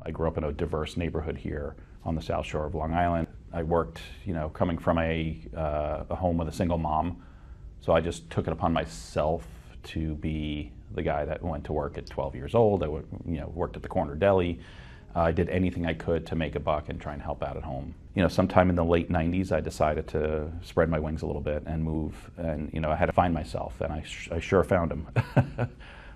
I grew up in a diverse neighborhood here on the South Shore of Long Island. I worked, coming from a home with a single mom, so I just took it upon myself to be the guy that went to work at 12 years old. I worked at the corner deli. I did anything I could to make a buck and try and help out at home. Sometime in the late 90s, I decided to spread my wings a little bit and move, and I had to find myself, and I sure found him.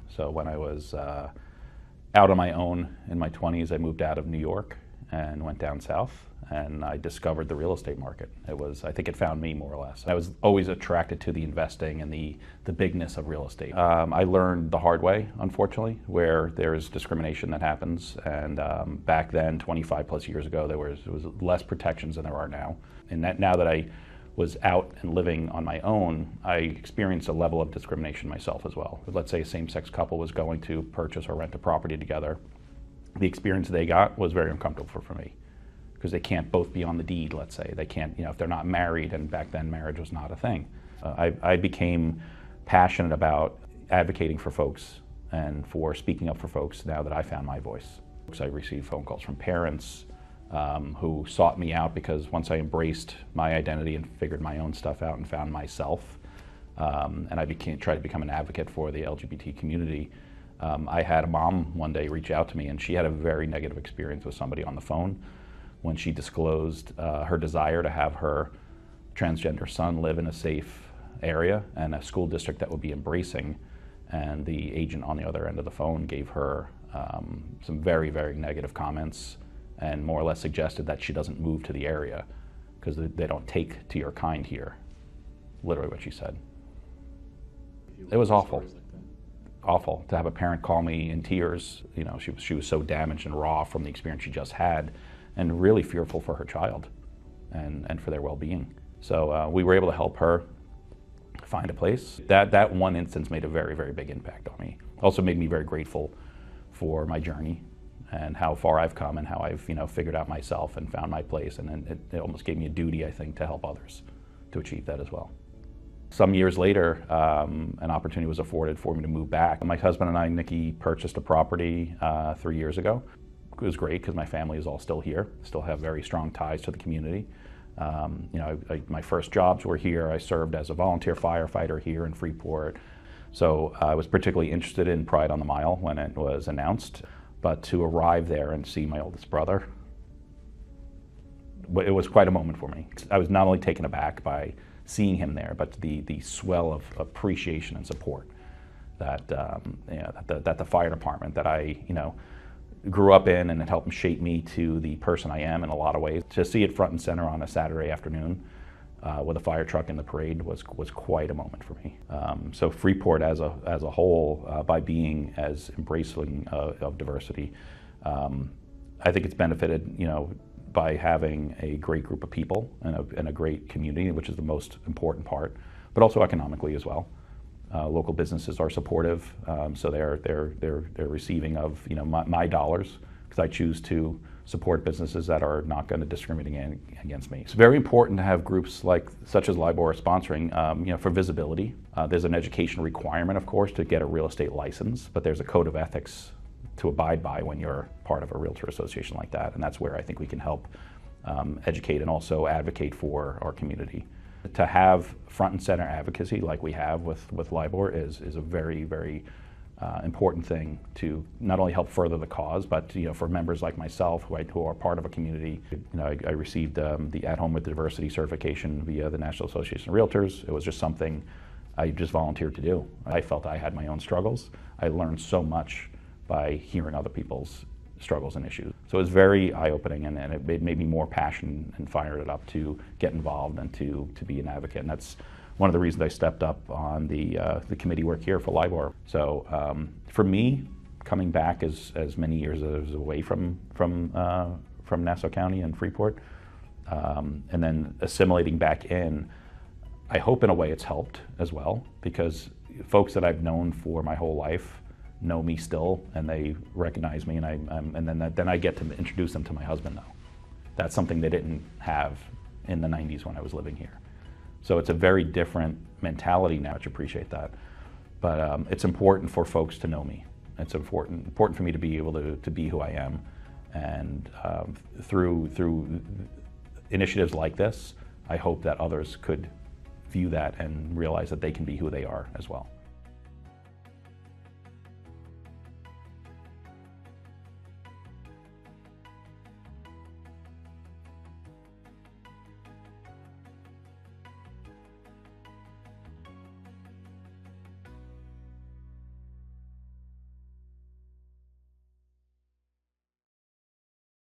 So when I was out on my own in my 20s, I moved out of New York and went down south, and I discovered the real estate market. I think it found me, more or less. I was always attracted to the investing and the bigness of real estate. I learned the hard way, unfortunately, where there's discrimination that happens, and back then, 25 plus years ago, there was less protections than there are now. And now that I was out and living on my own, I experienced a level of discrimination myself as well. Let's say a same-sex couple was going to purchase or rent a property together. The experience they got was very uncomfortable for me, because they can't both be on the deed, let's say. They can't, if they're not married, and back then marriage was not a thing. I became passionate about advocating for folks and for speaking up for folks now that I found my voice. I received phone calls from parents who sought me out, because once I embraced my identity and figured my own stuff out and found myself, and I tried to become an advocate for the LGBT community, I had a mom one day reach out to me, and she had a very negative experience with somebody on the phone when she disclosed her desire to have her transgender son live in a safe area and a school district that would be embracing. And the agent on the other end of the phone gave her some very, very negative comments, and more or less suggested that she doesn't move to the area because they don't take to your kind here. Literally what she said. It was awful. Awful to have a parent call me in tears. She was so damaged and raw from the experience she just had, and really fearful for her child and for their well-being. So we were able to help her find a place. That one instance made a very, very big impact on me. Also made me very grateful for my journey and how far I've come, and how I've figured out myself and found my place. And then it almost gave me a duty, I think, to help others to achieve that as well. Some years later, an opportunity was afforded for me to move back. My husband and I, Nikki, purchased a property 3 years ago. It was great because my family is all still here, still have very strong ties to the community. My first jobs were here. I served as a volunteer firefighter here in Freeport. So I was particularly interested in Pride on the Mile when it was announced. But to arrive there and see my oldest brother, it was quite a moment for me. I was not only taken aback by seeing him there, but the swell of appreciation and support that that the fire department that I grew up in, and it helped shape me to the person I am in a lot of ways. To see it front and center on a Saturday afternoon with a fire truck in the parade was quite a moment for me. So Freeport as a whole, by being as embracing of diversity, I think it's benefited by having a great group of people and a great community, which is the most important part, but also economically as well. Local businesses are supportive, so they're receiving of my dollars, because I choose to support businesses that are not going to discriminate against me. It's very important to have groups such as LBGTQ sponsoring, for visibility. There's an education requirement, of course, to get a real estate license, but there's a code of ethics to abide by when you're part of a realtor association like that, and that's where I think we can help educate and also advocate for our community. To have front and center advocacy like we have with LBGTQ is a very, very important thing to not only help further the cause, but for members like myself who are part of a community. I received the At Home with Diversity certification via the National Association of Realtors. It was just something I just volunteered to do. I felt I had my own struggles. I learned so much by hearing other people's struggles and issues. So it was very eye-opening, and it made me more passionate and fired it up to get involved and to be an advocate. And that's one of the reasons I stepped up on the committee work here for LBGTQ. So for me, coming back as many years as away from Nassau County and Freeport, and then assimilating back in, I hope in a way it's helped as well, because folks that I've known for my whole life know me still, and they recognize me, and then I get to introduce them to my husband now. That's something they didn't have in the 90s when I was living here. So it's a very different mentality now, which I appreciate that. But it's important for folks to know me. It's important for me to be able to be who I am And through initiatives like this, I hope that others could view that and realize that they can be who they are as well.